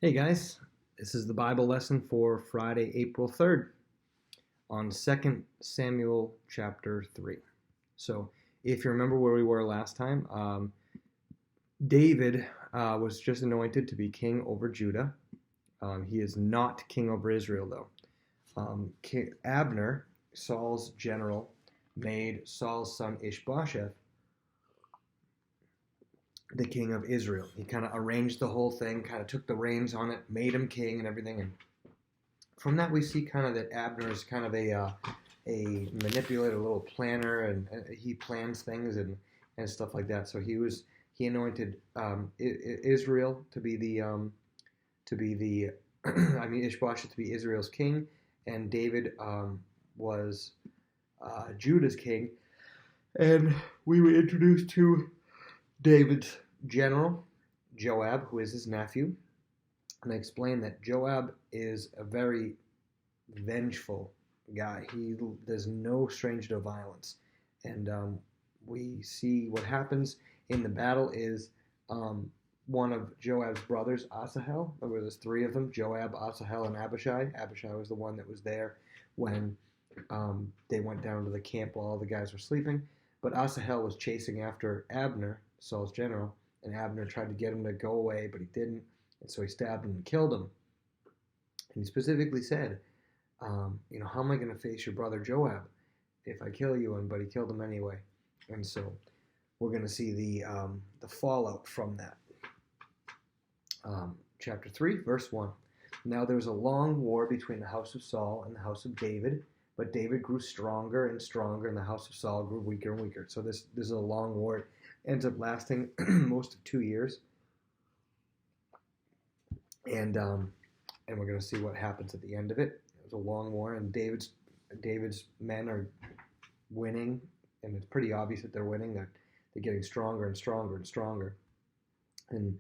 Hey guys, this is the Bible lesson for Friday, April 3rd on 2 Samuel chapter 3. So, if you remember where we were last time, David was just anointed to be king over Judah. He is not king over Israel, though. Abner, Saul's general, made Saul's son Ishbosheth the king of Israel. He kind of arranged the whole thing, kind of took the reins on it, made him king and everything. And from that, we see kind of that Abner is kind of a manipulator, a little planner, and he plans things and stuff like that. So he anointed Israel to be the Ishbosheth to be Israel's king, and David was Judah's king. And we were introduced to David's general, Joab, who is his nephew. And I explained that Joab is a very vengeful guy. There's no stranger to violence. And we see what happens in the battle is one of Joab's brothers, Asahel. There was three of them, Joab, Asahel, and Abishai. Abishai was the one that was there when they went down to the camp while all the guys were sleeping. But Asahel was chasing after Abner, Saul's general, and Abner tried to get him to go away, but he didn't, and so he stabbed him and killed him. And he specifically said, how am I going to face your brother Joab if I kill you? But he killed him anyway. And so we're going to see the fallout from that. Chapter 3, verse 1. Now there was a long war between the house of Saul and the house of David, but David grew stronger and stronger, and the house of Saul grew weaker and weaker. So this is a long war. It ends up lasting most of 2 years. And we're going to see what happens at the end of it. It was a long war, and David's men are winning, and it's pretty obvious that they're winning. They're getting stronger and stronger and stronger. And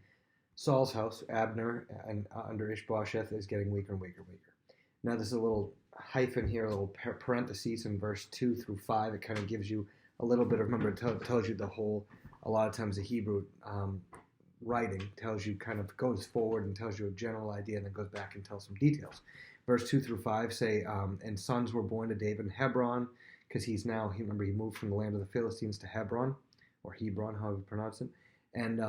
Saul's house, Abner, and under Ishbosheth, is getting weaker and weaker and weaker. Now there's a little hyphen here, a little parentheses in verse 2 through 5. It kind of gives you a little bit of, remember, it tells you the whole, a lot of times the Hebrew writing tells you, kind of goes forward and tells you a general idea and then goes back and tells some details. Verse 2 through 5 say, and sons were born to David in Hebron, because he moved from the land of the Philistines to Hebron, or Hebron, however you pronounce it. And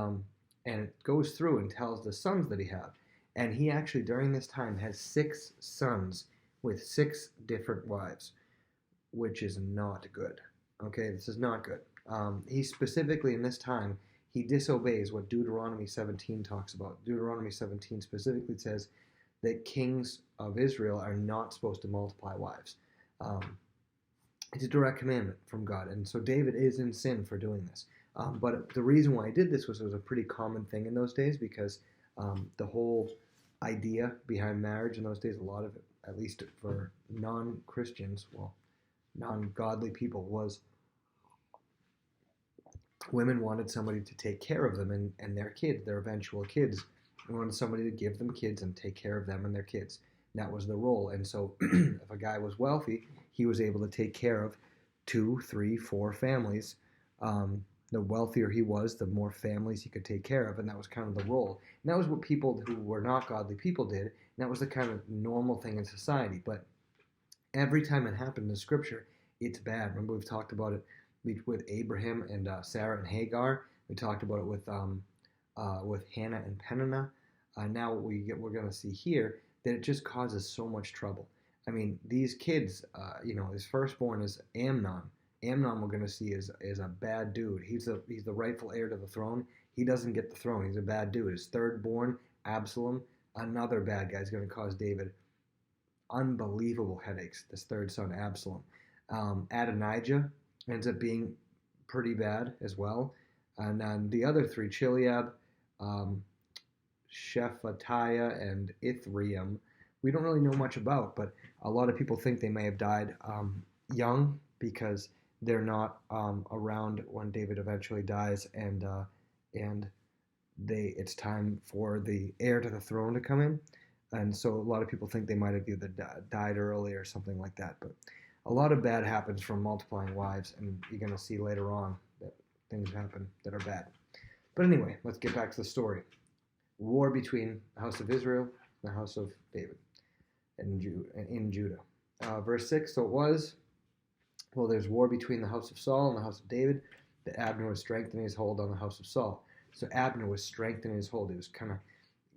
it goes through and tells the sons that he had. And he actually, during this time, has 6 sons with 6 different wives, which is not good. Okay, this is not good. He specifically, in this time, he disobeys what Deuteronomy 17 talks about. Deuteronomy 17 specifically says that kings of Israel are not supposed to multiply wives. It's a direct commandment from God, and so David is in sin for doing this. But the reason why he did this was it was a pretty common thing in those days, because the whole idea behind marriage in those days, a lot of it, at least for non-Christians, non-godly people, was women wanted somebody to take care of them and their kids, their eventual kids. They wanted somebody to give them kids and take care of them and their kids. That was the role. And so if a guy was wealthy, he was able to take care of 2, 3, 4 families. The wealthier he was, the more families he could take care of, and that was kind of the role. And that was what people who were not godly people did, and that was the kind of normal thing in society. But every time it happened in Scripture, it's bad. Remember, we've talked about it with Abraham and Sarah and Hagar. We talked about it with Hannah and Peninnah. Now we're going to see here that it just causes so much trouble. I mean, these kids, his firstborn is Amnon. Amnon, we're going to see, is a bad dude. He's the rightful heir to the throne. He doesn't get the throne. He's a bad dude. His thirdborn, Absalom, another bad guy, is going to cause David unbelievable headaches. This third son, Absalom. Adonijah ends up being pretty bad as well. And then the other 3, Chileab, Shephatiah, and Ithream, we don't really know much about, but a lot of people think they may have died young, because they're not around when David eventually dies, and it's time for the heir to the throne to come in. And so a lot of people think they might have either died early or something like that. But a lot of bad happens from multiplying wives, and you're going to see later on that things happen that are bad. But anyway, let's get back to the story. war between the house of Israel and the house of David in Judah. Verse 6, so it was, well, there's war between the house of Saul and the house of David, that Abner was strengthening his hold on the house of Saul. So Abner was strengthening his hold. He was kind of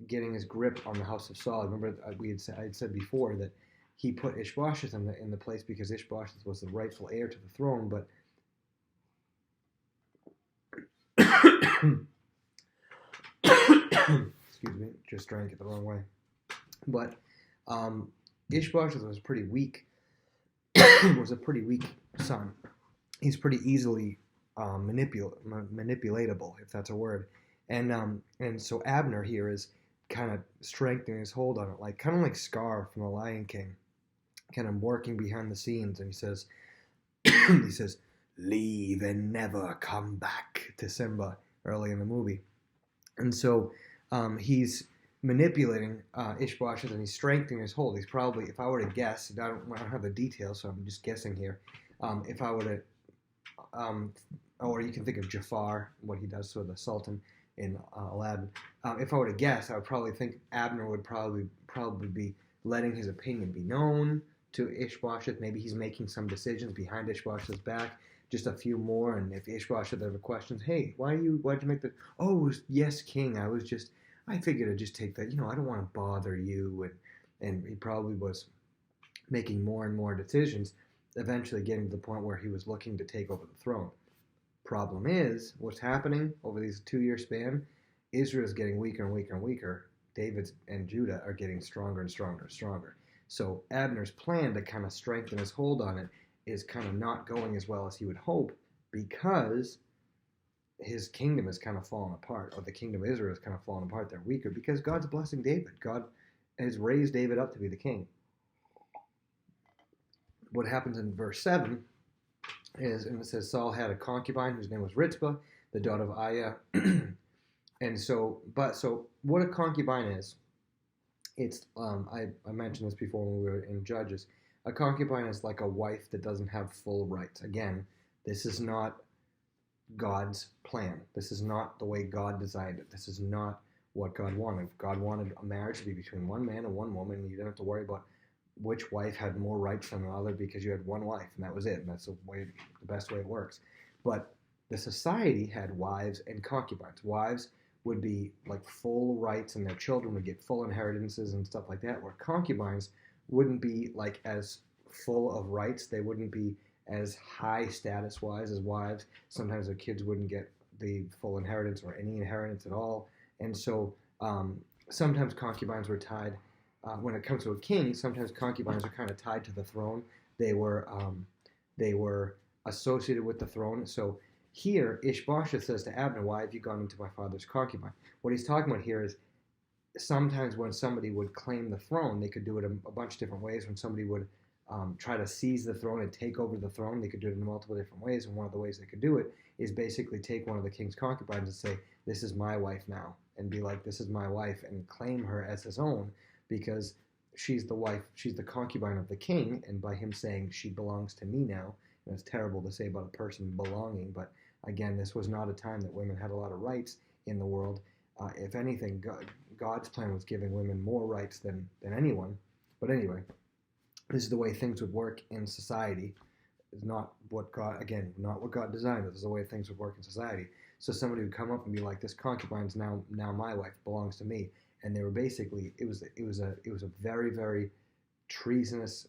getting his grip on the house of Saul. I remember I had said before that he put Ishbosheth in the place because Ishbosheth was the rightful heir to the throne, but excuse me, just drank it the wrong way. But Ishbosheth was pretty weak. Was a pretty weak son. He's pretty easily manipulatable, if that's a word. And so Abner here is kind of strengthening his hold on it, like kind of like Scar from The Lion King, kind of working behind the scenes. And he says, "Leave and never come back" to Simba early in the movie. And so he's manipulating Ishbosheth, and he's strengthening his hold. He's probably, if I were to guess, I don't have the details, so I'm just guessing here. If I were to, or you can think of Jafar, what he does to the Sultan in Aladdin. If I were to guess, I would probably think Abner would probably be letting his opinion be known to Ishbosheth. Maybe he's making some decisions behind Ishbosheth's back, just a few more. And if Ishbosheth ever questions, hey, why'd you make the? Oh, yes, King. I figured I'd just take that. I don't want to bother you. And he probably was making more and more decisions, eventually getting to the point where he was looking to take over the throne. Problem is, what's happening over these 2-year span? Israel's getting weaker and weaker and weaker. David and Judah are getting stronger and stronger and stronger. So Abner's plan to kind of strengthen his hold on it is kind of not going as well as he would hope, because his kingdom is kind of falling apart, or the kingdom of Israel is kind of falling apart. They're weaker because God's blessing David. God has raised David up to be the king. What happens in verse 7 is, and it says, Saul had a concubine whose name was Ritzpah, the daughter of Aiah. And so what a concubine is, it's, I mentioned this before when we were in Judges. A concubine is like a wife that doesn't have full rights. Again, this is not God's plan. This is not the way God designed it. This is not what God wanted. If God wanted a marriage to be between one man and one woman, you didn't have to worry about which wife had more rights than the other, because you had one wife, and that was it. And that's the best way it works. But the society had wives and concubines. Wives would be like full rights, and their children would get full inheritances and stuff like that, where concubines wouldn't be like as full of rights. They wouldn't be as high status wise as wives. Sometimes their kids wouldn't get the full inheritance or any inheritance at all. And so sometimes concubines were tied. When it comes to a king, sometimes concubines are kind of tied to the throne. They were associated with the throne. So here, Ishbosheth says to Abner, "Why have you gone into my father's concubine?" What he's talking about here is sometimes when somebody would claim the throne, they could do it a bunch of different ways. When somebody would try to seize the throne and take over the throne, they could do it in multiple different ways. And one of the ways they could do it is basically take one of the king's concubines and say, "This is my wife now," and be like, "This is my wife," and claim her as his own, because she's the wife, she's the concubine of the king, and by him saying she belongs to me now, and it's terrible to say about a person belonging, but again, this was not a time that women had a lot of rights in the world. If anything, God's plan was giving women more rights than anyone. But anyway, this is the way things would work in society. It's not what God designed. This is the way things would work in society. So somebody would come up and be like, "This concubine's now my wife, belongs to me," and they were basically, it was a very, very treasonous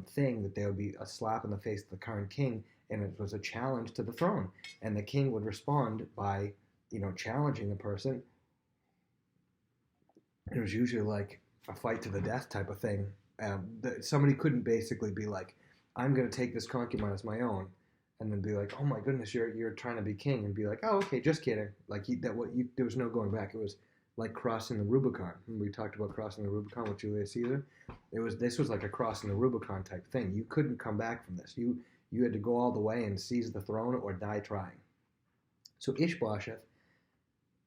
thing, that there would be a slap in the face of the current king, and it was a challenge to the throne. And the king would respond by, challenging the person. It was usually like a fight to the death type of thing. Somebody couldn't basically be like, "I'm going to take this concubine as my own," and then be like, "Oh my goodness, you're trying to be king," and be like, "Oh, okay, just kidding." Like there was no going back. It was like crossing the Rubicon. When we talked about crossing the Rubicon with Julius Caesar, this was like a crossing the Rubicon type thing. You couldn't come back from this. You had to go all the way and seize the throne or die trying. So Ishbosheth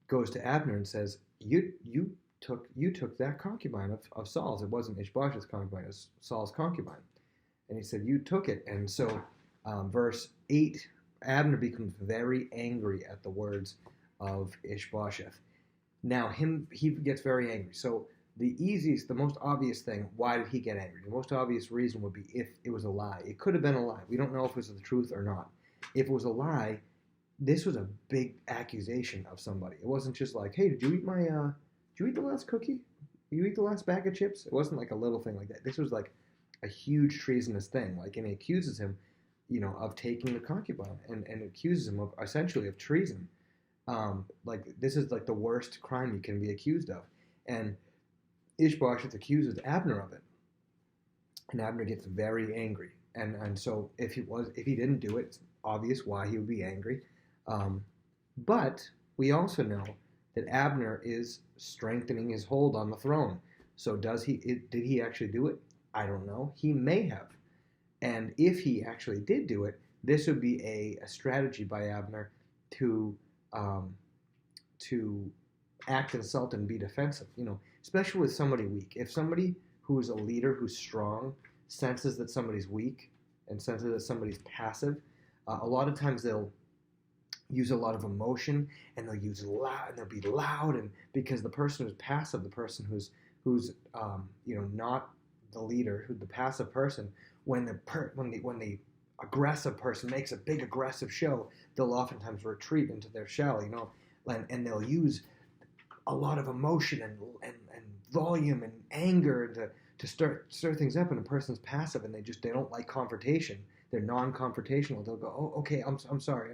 goes to Abner and says, "You took that concubine of Saul's. It wasn't Ishbosheth's concubine, it was Saul's concubine." And he said, "You took it." And so verse 8, Abner becomes very angry at the words of Ishbosheth. Now he gets very angry. So the most obvious thing, why did he get angry? The most obvious reason would be if it was a lie. It could have been a lie. We don't know if it was the truth or not. If it was a lie, this was a big accusation of somebody. It wasn't just like, hey, did you eat the last cookie? Did you eat the last bag of chips? It wasn't like a little thing like that. This was like a huge treasonous thing. Like, and he accuses him, of taking the concubine, and accuses him of essentially of treason. Like, this is like the worst crime you can be accused of. And Ishbosheth accuses Abner of it, and Abner gets very angry. And so if he didn't do it, it's obvious why he would be angry. But we also know that Abner is strengthening his hold on the throne. So did he actually do it? I don't know. He may have. And if he actually did do it, this would be a strategy by Abner to act insulting and be defensive, especially with somebody weak. If somebody who is a leader, who's strong, senses that somebody's weak and senses that somebody's passive, a lot of times they'll use a lot of emotion, and they'll use loud, and they'll be loud, and because the person who's passive, the person who's not the leader, the passive person, when the aggressive person makes a big aggressive show, they'll oftentimes retreat into their shell, and they'll use a lot of emotion and volume and anger to stir things up. And a person's passive, and they don't like confrontation. They're non-confrontational. They'll go, oh, okay, I'm sorry.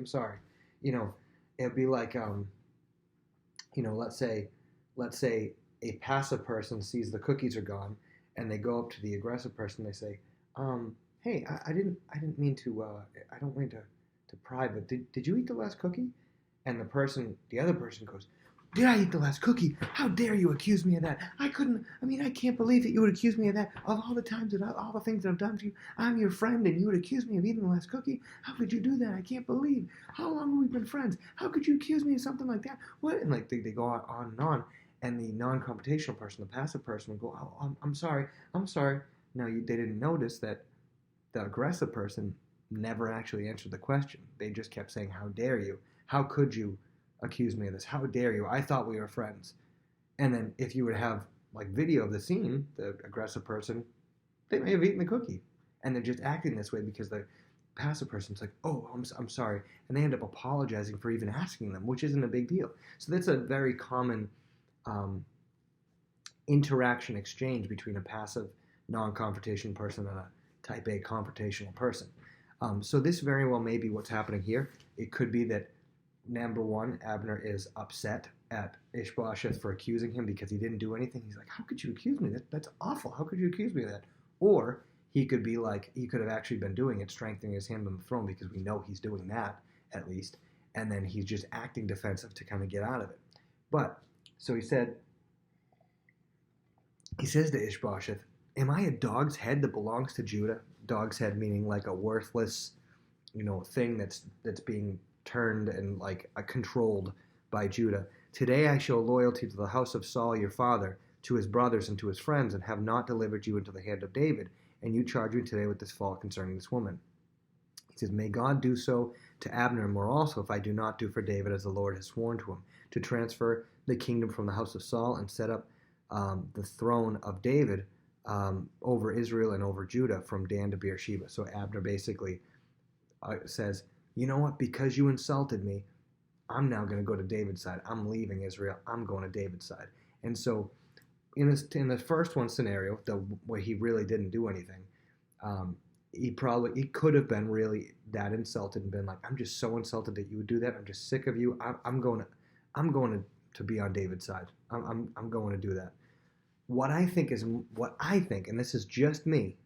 It'd be like, let's say a passive person sees the cookies are gone, and they go up to the aggressive person. They say, hey, I didn't mean to. I don't mean to pry, but did you eat the last cookie? And the other person goes, did I eat the last cookie? How dare you accuse me of that? I can't believe that you would accuse me of that. Of all the times and all the things that I've done to you, I'm your friend, and you would accuse me of eating the last cookie? How could you do that? I can't believe. How long have we been friends? How could you accuse me of something like that? What? And like they go on and on. And the non-confrontational person, the passive person, would go, oh, I'm sorry. Now, they didn't notice that the aggressive person never actually answered the question. They just kept saying, how dare you? How could you accuse me of this? How dare you? I thought we were friends. And then if you would have like video of the scene, the aggressive person, they may have eaten the cookie. And they're just acting this way because the passive person's like, oh, I'm sorry. And they end up apologizing for even asking them, which isn't a big deal. So that's a very common interaction exchange between a passive non-confrontational person and a type A confrontational person. So this very well may be what's happening here. It could be that, number one, Abner is upset at Ishbosheth for accusing him because he didn't do anything. He's like, how could you accuse me? That's awful. How could you accuse me of that? Or he could be like, he could have actually been doing it, strengthening his hand on the throne, because we know he's doing that, at least. And then he's just acting defensive to kind of get out of it. But, so he says to Ishbosheth, am I a dog's head that belongs to Judah? Dog's head meaning like a worthless, thing that's being turned and like controlled by Judah. Today I show loyalty to the house of Saul your father, to his brothers and to his friends, and have not delivered you into the hand of David, and you charge me today with this fault concerning this woman. He says, may God do so to Abner and more also, if I do not do for David as the Lord has sworn to him, to transfer the kingdom from the house of Saul and set up the throne of David over Israel and over Judah from Dan to Beersheba. So Abner basically says, you know what, because you insulted me, I'm now going to go to David's side. I'm leaving Israel. I'm going to David's side. And so in the first one scenario, where he really didn't do anything, he could have been really that insulted and been like, I'm just so insulted that you would do that. I'm just sick of you. I'm going to be on David's side. I'm going to do that. What I think, and this is just me,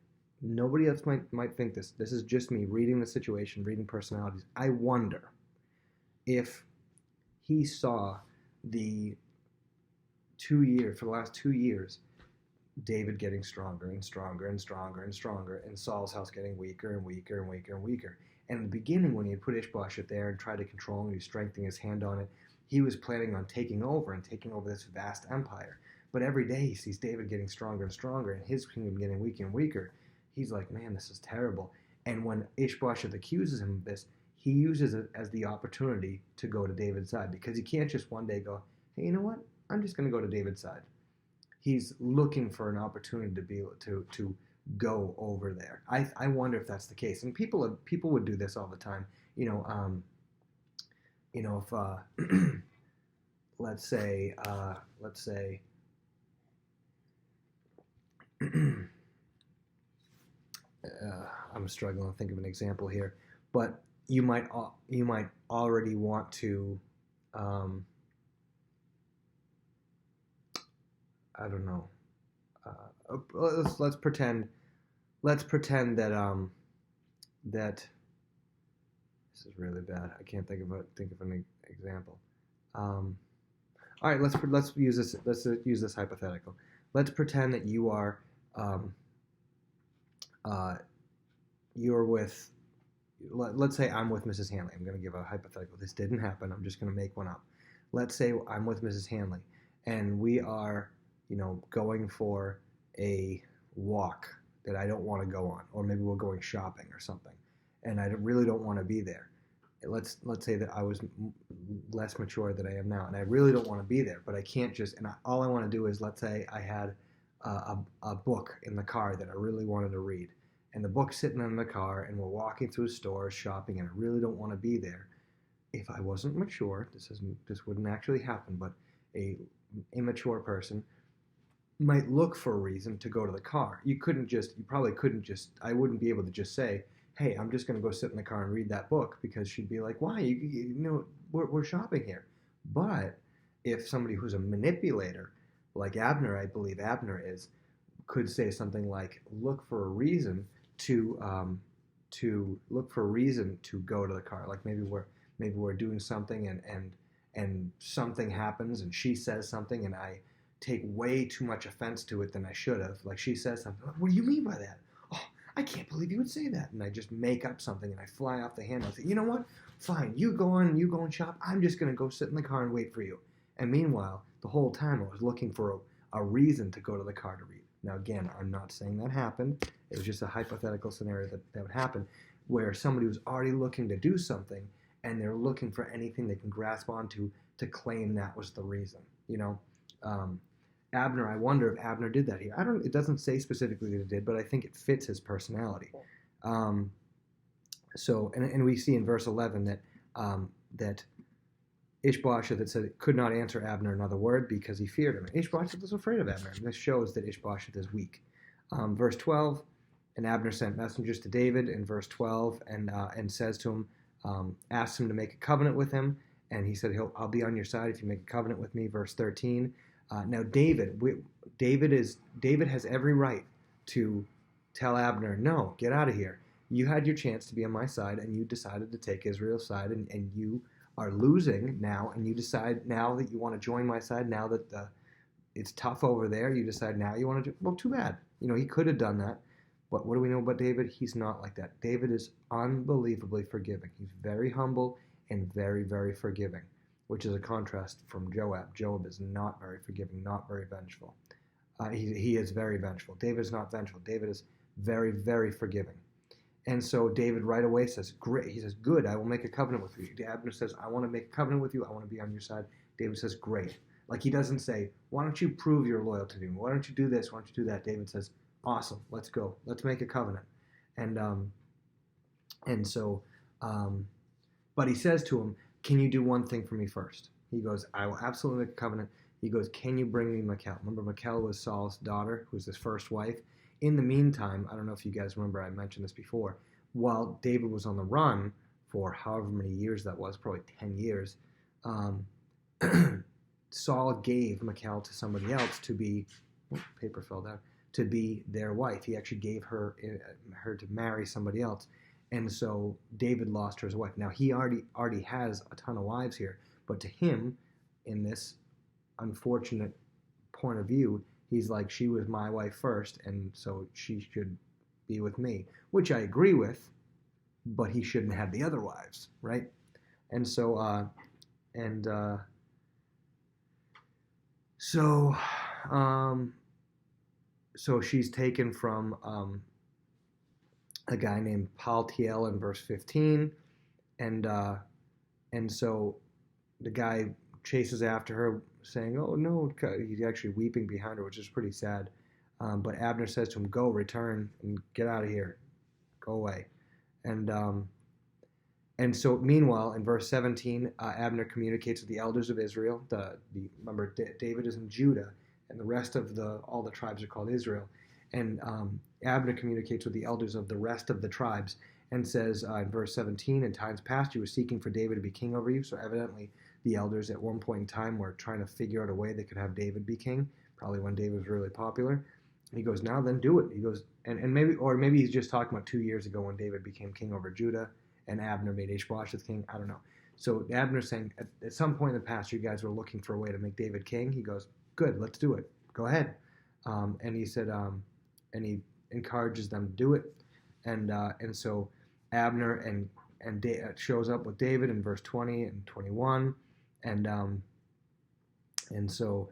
nobody else might think this. This is just me reading the situation, reading personalities. I wonder if he saw for the last 2 years, David getting stronger and stronger and stronger and stronger, and Saul's house getting weaker and weaker and weaker and weaker. And in the beginning, when he had put Ishbosheth there and tried to control him, he was strengthening his hand on it, he was planning on taking over this vast empire. But every day he sees David getting stronger and stronger and his kingdom getting weaker and weaker. He's like, man, this is terrible. And when Ishbosheth accuses him of this, he uses it as the opportunity to go to David's side, because he can't just one day go, hey, you know what? I'm just going to go to David's side. He's looking for an opportunity to be able to go over there. I wonder if that's the case. And people would do this all the time. If let's say I'm struggling to think of an example here, but you might already want to I don't know. Let's pretend that that this is really bad. I can't think of an example. All right, let's use this. Let's use this hypothetical. Let's pretend that you are you're with. Let's say I'm with Mrs. Hanley. I'm going to give a hypothetical. This didn't happen. I'm just going to make one up. Let's say I'm with Mrs. Hanley, and we are, going for a walk that I don't want to go on, or maybe we're going shopping or something, and I really don't want to be there. Let's say that I was less mature than I am now, and I really don't want to be there, but I can't just. And all I want to do is, let's say I had a book in the car that I really wanted to read, and the book's sitting in the car, and we're walking through stores shopping, and I really don't want to be there. If I wasn't mature, this wouldn't actually happen, but a immature person might look for a reason to go to the car. You probably couldn't just, I wouldn't be able to just say, hey, I'm just going to go sit in the car and read that book, because she'd be like, why? We're shopping here. But if somebody who's a manipulator, like Abner, I believe Abner is, could say something like, look for a reason to go to the car. Like maybe we're doing something and something happens and she says something and I take way too much offense to it than I should have. Like she says something, what do you mean by that? Oh, I can't believe you would say that. And I just make up something and I fly off the handle. I say, you know what? Fine, you go and shop. I'm just going to go sit in the car and wait for you. And meanwhile, the whole time I was looking for a reason to go to the car to read. Now again, I'm not saying that happened. It was just a hypothetical scenario that would happen, where somebody was already looking to do something and they're looking for anything they can grasp onto to claim that was the reason. Abner, I wonder if Abner did that here. It doesn't say specifically that it did, but I think it fits his personality. So we see in verse 11 that Ishbosheth, it said, could not answer Abner another word because he feared him. Ishbosheth was afraid of Abner. This shows that Ishbosheth is weak. Verse 12, and Abner sent messengers to David in verse 12 and says to him, asks him to make a covenant with him. And he said, I'll be on your side if you make a covenant with me. Verse 13. Now David has every right to tell Abner, no, get out of here. You had your chance to be on my side, and you decided to take Israel's side, and you are losing now, and you decide now that you want to join my side, now that it's tough over there, you decide now you want to do, well, too bad. He could have done that, but what do we know about David? He's not like that. David is unbelievably forgiving. He's very humble and very, very forgiving, which is a contrast from Joab. Joab is not very forgiving, not very vengeful. He is very vengeful. David is not vengeful. David is very, very forgiving. And so David right away says, great. He says, good, I will make a covenant with you. Abner says, I want to make a covenant with you. I want to be on your side. David says, great. Like he doesn't say, why don't you prove your loyalty to me? Why don't you do this? Why don't you do that? David says, awesome, let's go. Let's make a covenant. But he says to him, can you do one thing for me first? He goes, I will absolutely make a covenant. He goes, can you bring me Michal? Remember, Michal was Saul's daughter, who was his first wife. In the meantime, I don't know if you guys remember, I mentioned this before, while David was on the run for however many years that was, probably 10 years, Saul gave Michal to somebody else to be, paper fell down, to be their wife. He actually gave her to marry somebody else. And so David lost her as a wife. Now, he already has a ton of wives here, but to him, in this unfortunate point of view, he's like, she was my wife first, and so she should be with me, which I agree with, but he shouldn't have the other wives, right? And so, so she's taken from a guy named Paltiel in verse 15, and so the guy chases after her, saying, "Oh no," he's actually weeping behind her, which is pretty sad. But Abner says to him, "Go, return, and get out of here. Go away." And and so, meanwhile, in verse 17, Abner communicates with the elders of Israel. Remember, David is in Judah, and the rest of all the tribes are called Israel. And Abner communicates with the elders of the rest of the tribes and says in verse 17, "In times past you were seeking for David to be king over you." So evidently, the elders at one point in time were trying to figure out a way they could have David be king, probably when David was really popular. And he goes, "Now then, do it." He goes, and maybe he's just talking about 2 years ago when David became king over Judah, and Abner made Ishbosheth king. I don't know. So Abner's saying, at some point in the past, you guys were looking for a way to make David king. He goes, "Good, let's do it. Go ahead." And he said, and he encourages them to do it. And so Abner and shows up with David in verse 20 and 21, and so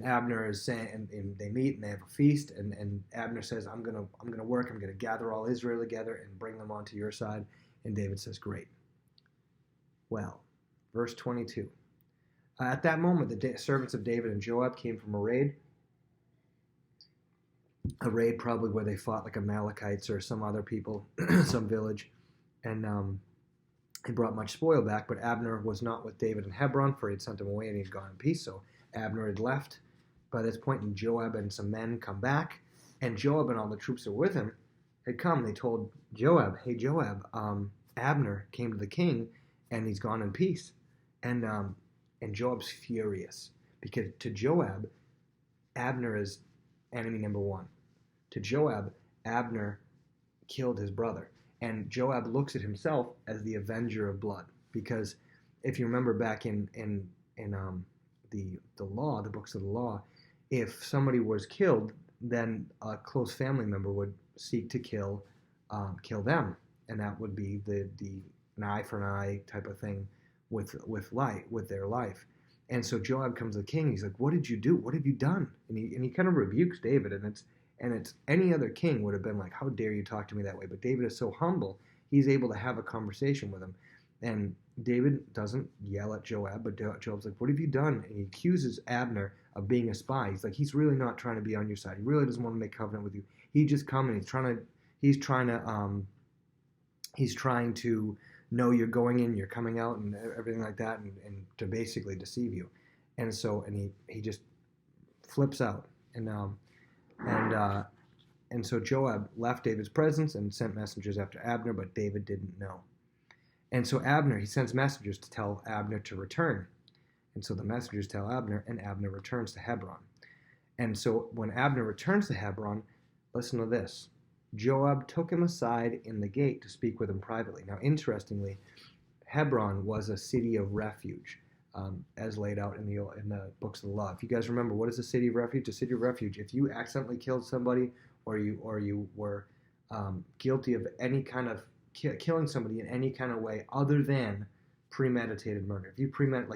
Abner is saying, and they meet and they have a feast, and Abner says, "I'm gonna work. I'm gonna gather all Israel together and bring them onto your side." And David says, "Great." Well, verse 22. At that moment, the servants of David and Joab came from a raid probably where they fought like Amalekites or some other people, some village, and he brought much spoil back. But Abner was not with David in Hebron, for he had sent him away and he had gone in peace. So Abner had left by this point, and Joab and some men come back, and Joab and all the troops that were with him had come. They told Joab, "Hey Joab, Abner came to the king, and he's gone in peace." And Joab's furious because to Joab, Abner is enemy number one. To Joab, Abner killed his brother, and Joab looks at himself as the avenger of blood. Because if you remember back in the law, the books of the law, if somebody was killed, then a close family member would seek to kill them, and that would be an eye for an eye type of thing with their life. And so Joab comes to the king. He's like, "What did you do? What have you done?" And he kind of rebukes David, and it's any other king would have been like, "How dare you talk to me that way?" But David is so humble, he's able to have a conversation with him. And David doesn't yell at Joab, but Joab's like, "What have you done?" And he accuses Abner of being a spy. He's like, he's really not trying to be on your side. He really doesn't want to make covenant with you. He just come and he's trying to know you're going in, you're coming out, and everything like that, and to basically deceive you. And so, he just flips out, and so Joab left David's presence and sent messengers after Abner, but David didn't know. And so he sends messengers to tell Abner to return. And so the messengers tell Abner, and Abner returns to Hebron. And so when Abner returns to Hebron, listen to this. Joab took him aside in the gate to speak with him privately. Now, interestingly, Hebron was a city of refuge, as laid out in the books of the law. If you guys remember, what is a city of refuge? A city of refuge. If you accidentally killed somebody, or you were guilty of any kind of killing somebody in any kind of way other than premeditated murder. If you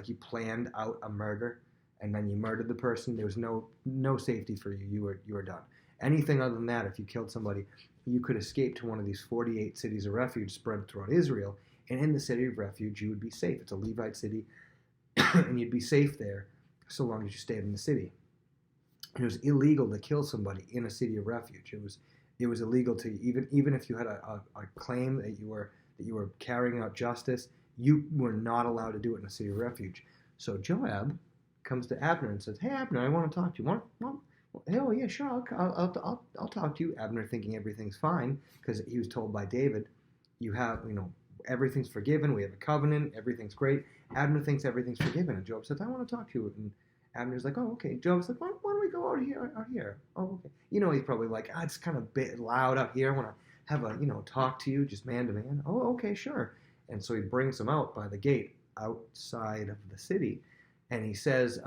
you planned out a murder and then you murdered the person, there was no safety for you. You were done. Anything other than that, if you killed somebody, you could escape to one of these 48 cities of refuge spread throughout Israel, and in the city of refuge you would be safe. It's a Levite city, and you'd be safe there so long as you stayed in the city. And it was illegal to kill somebody in a city of refuge. It was illegal to even if you had a claim that you were carrying out justice, you were not allowed to do it in a city of refuge. So Joab comes to Abner and says, "Hey Abner, I want to talk to you. Oh yeah, sure. I'll talk to you." Abner thinking everything's fine because he was told by David, everything's forgiven. We have a covenant. Everything's great. Abner thinks everything's forgiven, and Joab says, "I want to talk to you." And Abner's like, "Oh, okay." Joab's like, why don't we go out here? Oh, okay. He's probably like, it's kind of a bit loud out here. I want to have talk to you, just man to man. Oh, okay, sure. And so he brings him out by the gate outside of the city, and he says,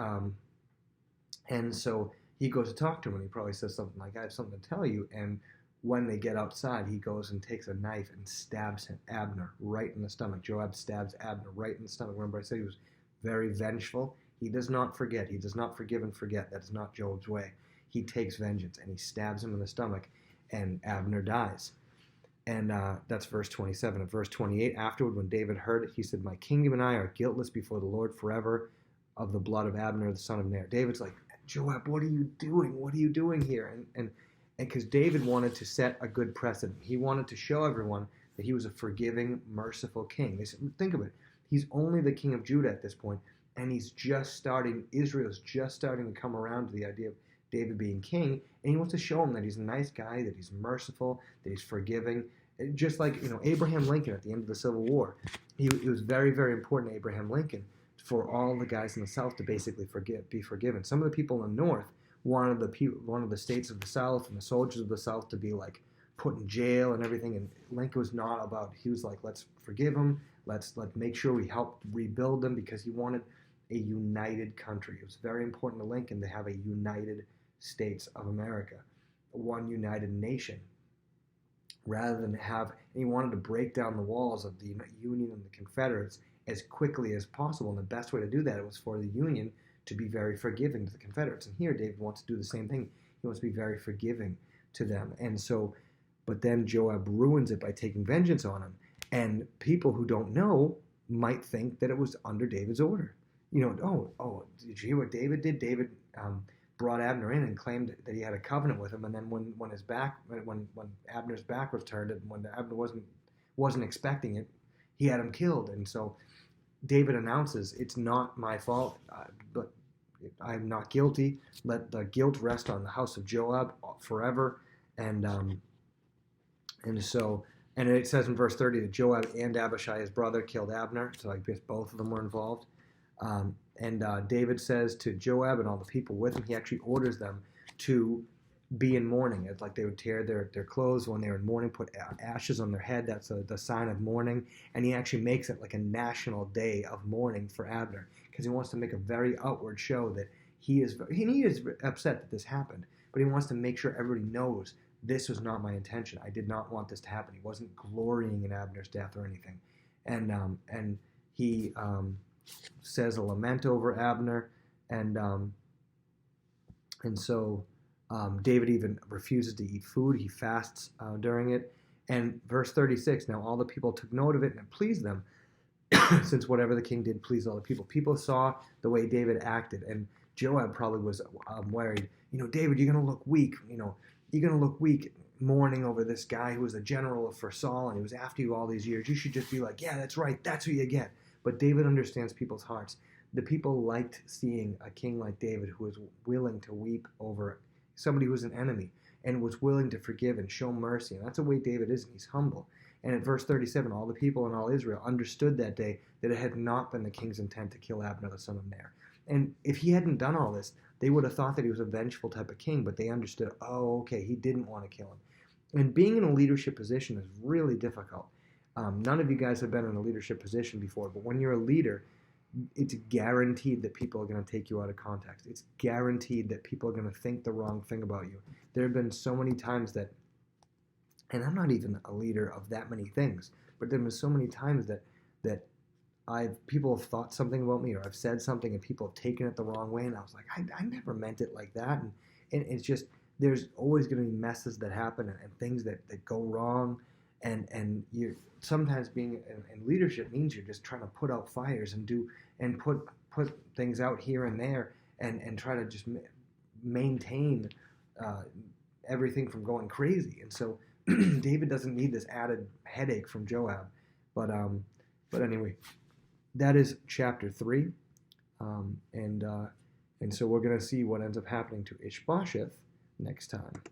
and so he goes to talk to him, and he probably says something like, "I have something to tell you." And when they get outside, he goes and takes a knife and stabs Abner right in the stomach. Joab stabs Abner right in the stomach. Remember I said he was very vengeful. He does not forget. He does not forgive and forget. That is not Joab's way. He takes vengeance, and he stabs him in the stomach, and Abner dies. And that's verse 27. In verse 28, afterward, when David heard it, he said, "My kingdom and I are guiltless before the Lord forever. of the blood of Abner, the son of Ner. David's like, Joab, what are you doing? What are you doing here? And because David wanted to set a good precedent. He wanted to show everyone that he was a forgiving, merciful king. They said, think of it. He's only the king of Judah at this point, and Israel's just starting to come around to the idea of David being king, and he wants to show him that he's a nice guy, that he's merciful, that he's forgiving. Just like, Abraham Lincoln at the end of the Civil War. It was very, very important to Abraham Lincoln for all the guys in the South to basically be forgiven. Some of the people in the North wanted the states of the South and the soldiers of the South to be like put in jail and everything. And Lincoln was not about. He was like, let's forgive them. Let's make sure we help rebuild them, because he wanted a united country. It was very important to Lincoln to have a united States of America, one united nation, rather than and he wanted to break down the walls of the Union and the Confederates as quickly as possible. And the best way to do that was for the Union to be very forgiving to the Confederates. And here David wants to do the same thing. He wants to be very forgiving to them. And so, but then Joab ruins it by taking vengeance on him. And people who don't know might think that it was under David's order. Did you hear what David did? David brought Abner in and claimed that he had a covenant with him, and then when Abner's back was turned, and when Abner wasn't expecting it, he had him killed. And so David announces, "It's not my fault, but I'm not guilty. Let the guilt rest on the house of Joab forever." And it says in verse 30 that Joab and Abishai, his brother, killed Abner. So I guess both of them were involved. David says to Joab and all the people with him, he actually orders them to be in mourning. It's like they would tear their clothes when they were in mourning, put ashes on their head. That's the sign of mourning. And he actually makes it like a national day of mourning for Abner, because he wants to make a very outward show that he is upset that this happened, but he wants to make sure everybody knows this was not my intention. I did not want this to happen. He wasn't glorying in Abner's death or anything. And he says a lament over Abner, and so David even refuses to eat food. He fasts during it. And verse 36, now all the people took note of it, and it pleased them, since whatever the king did pleased all the people. People saw the way David acted, and Joab probably was worried. David, you're going to look weak. You're going to look weak mourning over this guy who was a general for Saul, and he was after you all these years. You should just be like, yeah, that's right. That's who you get. But David understands people's hearts. The people liked seeing a king like David who was willing to weep over somebody who was an enemy and was willing to forgive and show mercy. And that's the way David is, and he's humble. And at verse 37, all the people in all Israel understood that day that it had not been the king's intent to kill Abner, the son of Ner. And if he hadn't done all this, they would have thought that he was a vengeful type of king, but they understood, oh, okay, he didn't want to kill him. And being in a leadership position is really difficult. None of you guys have been in a leadership position before, but when you're a leader, it's guaranteed that people are going to take you out of context. It's guaranteed that people are going to think the wrong thing about you. There have been so many times that, and I'm not even a leader of that many things, but there have been so many times that people have thought something about me, or I've said something and people have taken it the wrong way, and I was like, I never meant it like that. And it's just, there's always going to be messes that happen and things that go wrong. And you're sometimes being in leadership means you're just trying to put out fires and put things out here and there and try to just maintain everything from going crazy. And so David doesn't need this added headache from Joab. But anyway, that is chapter 3, and so we're going to see what ends up happening to Ishbosheth next time.